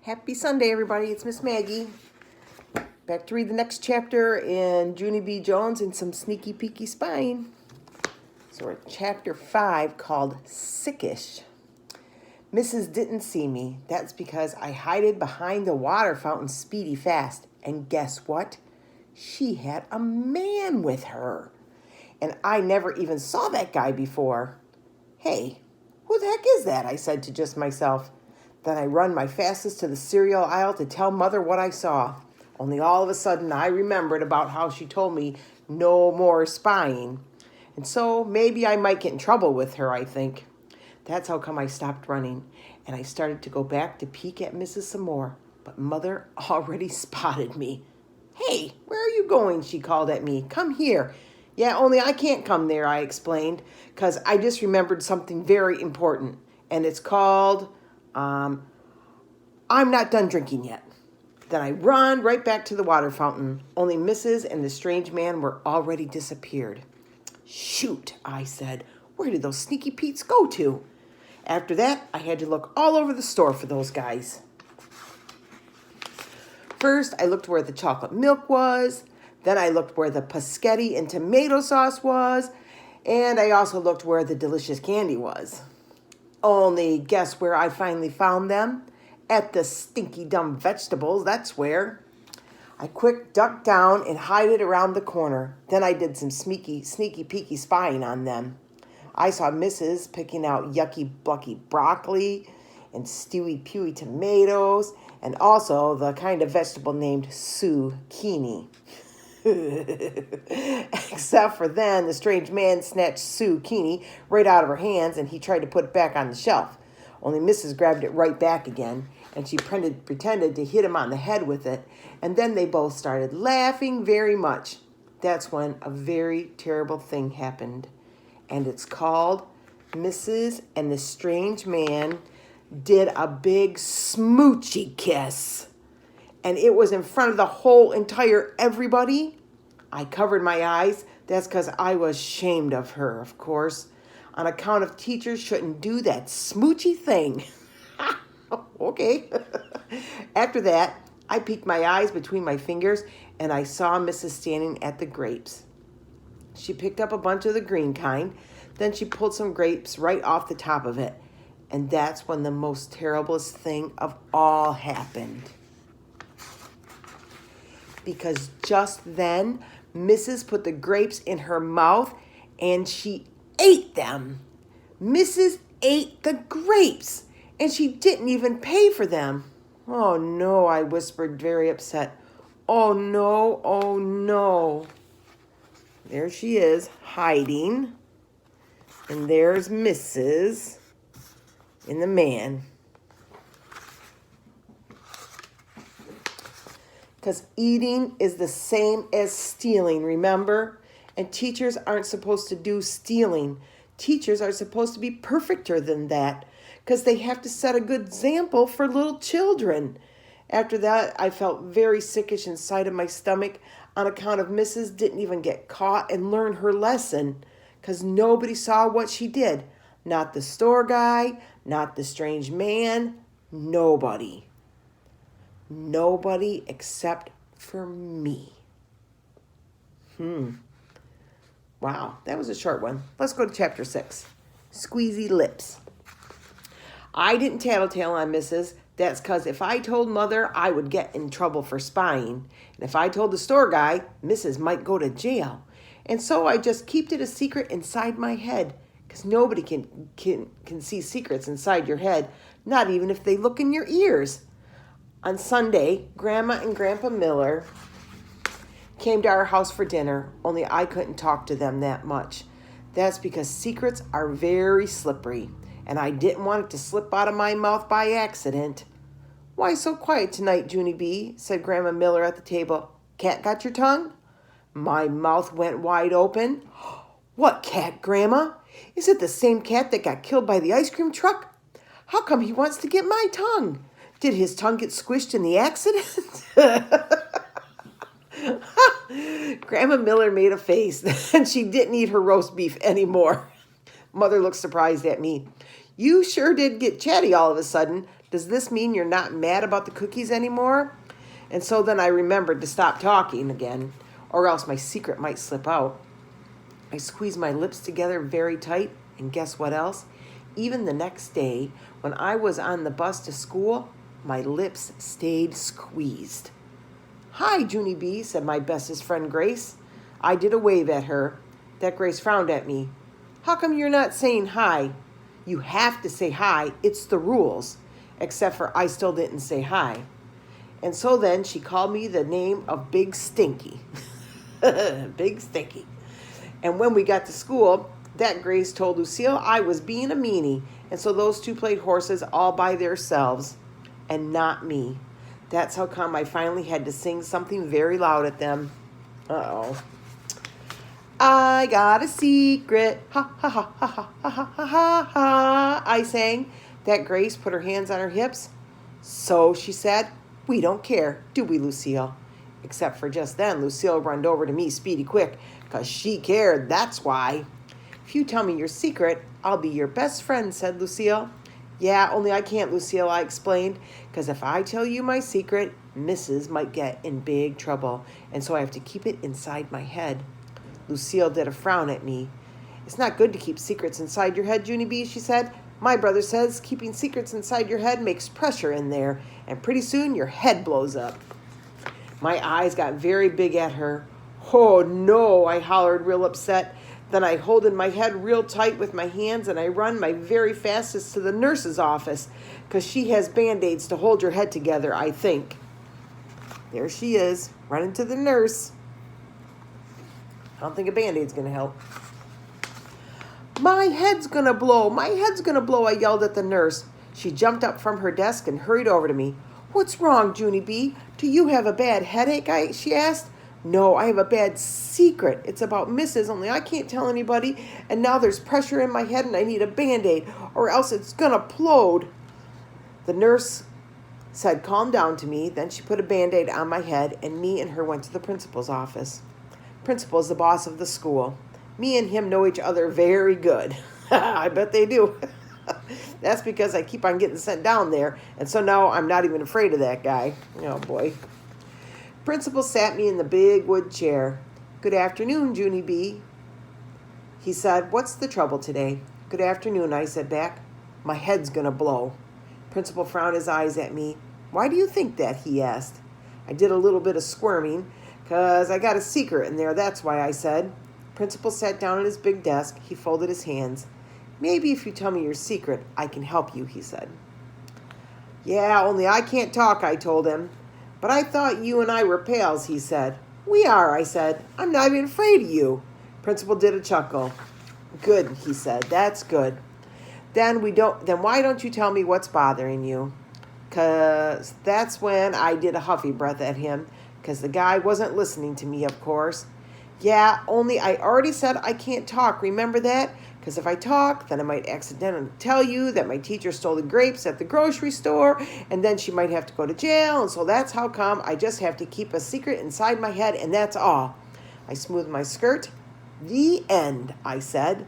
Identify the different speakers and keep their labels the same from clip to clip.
Speaker 1: Happy Sunday, everybody. It's Miss Maggie. Back to read the next chapter in Junie B. Jones and some sneaky peeky spying. So we're at chapter 5 called Sickish. Mrs. didn't see me. That's because I hided behind the water fountain speedy fast. And guess what? She had a man with her. And I never even saw that guy before. Hey, who the heck is that? I said to just myself. Then I run my fastest to the cereal aisle to tell Mother what I saw. Only all of a sudden I remembered about how she told me no more spying. And so maybe I might get in trouble with her, I think. That's how come I stopped running. And I started to go back to peek at Mrs. some more. But Mother already spotted me. Hey, where are you going? She called at me. Come here. Yeah, only I can't come there, I explained, because I just remembered something very important. And it's called... I'm not done drinking yet. Then I run right back to the water fountain. Only Mrs. and the strange man were already disappeared. Shoot, I said. Where did those sneaky Petes go to? After that, I had to look all over the store for those guys. First, I looked where the chocolate milk was. Then I looked where the paschetti and tomato sauce was. And I also looked where the delicious candy was. Only guess where I finally found them? At the stinky dumb vegetables, that's where. I quick ducked down and hid around the corner. Then I did some sneaky peeky spying on them. I saw Mrs. picking out yucky blucky broccoli and stewy pewy tomatoes and also the kind of vegetable named zucchini. Except for then, the strange man snatched zucchini right out of her hands and he tried to put it back on the shelf. Only Mrs. grabbed it right back again and she pretended to hit him on the head with it. And then they both started laughing very much. That's when a very terrible thing happened. And it's called Mrs. and the strange man did a big smoochy kiss. And it was in front of the whole entire everybody. I covered my eyes. That's because I was ashamed of her, of course. On account of teachers shouldn't do that smoochy thing. Okay. After that, I peeked my eyes between my fingers and I saw Mrs. standing at the grapes. She picked up a bunch of the green kind. Then she pulled some grapes right off the top of it. And that's when the most terriblest thing of all happened. Because just then, Mrs. put the grapes in her mouth and she ate them. Mrs. ate the grapes and she didn't even pay for them. Oh no, I whispered, very upset. Oh no, oh no. There she is, hiding. And there's Mrs. and the man. Because eating is the same as stealing, remember? And teachers aren't supposed to do stealing. Teachers are supposed to be perfecter than that because they have to set a good example for little children. After that, I felt very sickish inside of my stomach on account of Mrs. didn't even get caught and learn her lesson because nobody saw what she did. Not the store guy, not the strange man, nobody. Nobody except for me. Wow, that was a short one. Let's go to chapter 6. Squeezy lips. I didn't tattletale on Mrs. That's because if I told Mother, I would get in trouble for spying. And if I told the store guy, Mrs. might go to jail. And so I just kept it a secret inside my head. Because nobody can see secrets inside your head, not even if they look in your ears. On Sunday, Grandma and Grandpa Miller came to our house for dinner, only I couldn't talk to them that much. That's because secrets are very slippery, and I didn't want it to slip out of my mouth by accident. Why so quiet tonight, Junie B? Said Grandma Miller at the table. Cat got your tongue? My mouth went wide open. What cat, Grandma? Is it the same cat that got killed by the ice cream truck? How come he wants to get my tongue? Did his tongue get squished in the accident? Grandma Miller made a face, and she didn't eat her roast beef anymore. Mother looked surprised at me. You sure did get chatty all of a sudden. Does this mean you're not mad about the cookies anymore? And so then I remembered to stop talking again, or else my secret might slip out. I squeezed my lips together very tight, and guess what else? Even the next day, when I was on the bus to school, my lips stayed squeezed. "Hi, Junie B," said my bestest friend Grace. I did a wave at her. That Grace frowned at me. "How come you're not saying hi?" "You have to say hi. It's the rules." Except for I still didn't say hi. And so then she called me the name of Big Stinky. Big Stinky. And when we got to school, that Grace told Lucille I was being a meanie. And so those two played horses all by themselves. And not me. That's how come I finally had to sing something very loud at them. Uh-oh. "I got a secret. Ha, ha, ha, ha, ha, ha, ha, ha, ha," I sang. That Grace put her hands on her hips. "So," she said, "we don't care, do we, Lucille?" Except for just then, Lucille runned over to me speedy quick, 'cause she cared, that's why. "If you tell me your secret, I'll be your best friend," said Lucille. "Yeah, only I can't, Lucille," I explained, "'cause if I tell you my secret, Mrs. might get in big trouble, and so I have to keep it inside my head." Lucille did a frown at me. "It's not good to keep secrets inside your head, Junie B," she said. "My brother says keeping secrets inside your head makes pressure in there, and pretty soon your head blows up." My eyes got very big at her. "Oh, no," I hollered real upset. Then I holded my head real tight with my hands, and I run my very fastest to the nurse's office, 'cause she has Band-Aids to hold your head together, I think. There she is, running to the nurse. I don't think a Band-Aid's going to help. "My head's going to blow, my head's going to blow," I yelled at the nurse. She jumped up from her desk and hurried over to me. "What's wrong, Junie B? Do you have a bad headache?" she asked. "No, I have a bad secret. It's about Mrs., only I can't tell anybody, and now there's pressure in my head and I need a Band-Aid, or else it's going to plode." The nurse said, "Calm down," to me. Then she put a Band-Aid on my head, and me and her went to the principal's office. Principal is the boss of the school. Me and him know each other very good. I bet they do. That's because I keep on getting sent down there, and so now I'm not even afraid of that guy. Oh, boy. Principal sat me in the big wood chair. "Good afternoon, Junie B." He said, "What's the trouble today?" "Good afternoon," I said back. "My head's going to blow." Principal frowned his eyes at me. "Why do you think that?" he asked. I did a little bit of squirming, 'cause I got a secret in there, that's why, I said. Principal sat down at his big desk. He folded his hands. "Maybe if you tell me your secret, I can help you," he said. "Yeah, only I can't talk," I told him. "But I thought you and I were pals," he said. "We are," I said. "I'm not even afraid of you." Principal did a chuckle. "Good," he said. "That's good. Then why don't you tell me what's bothering you?" 'Cause that's when I did a huffy breath at him, 'cause the guy wasn't listening to me, of course. "Yeah, only I already said I can't talk, remember that? 'Cause if I talk, then I might accidentally tell you that my teacher stole the grapes at the grocery store, and then she might have to go to jail, and so that's how come I just have to keep a secret inside my head, and that's all." I smoothed my skirt. "The end," I said.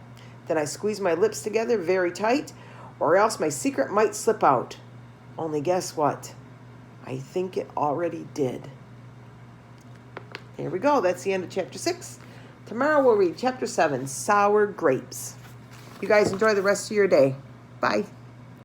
Speaker 1: Then I squeezed my lips together very tight, or else my secret might slip out. Only guess what? I think it already did. Here we go. That's the end of Chapter 6. Tomorrow we'll read Chapter 7, Sour Grapes. You guys enjoy the rest of your day. Bye.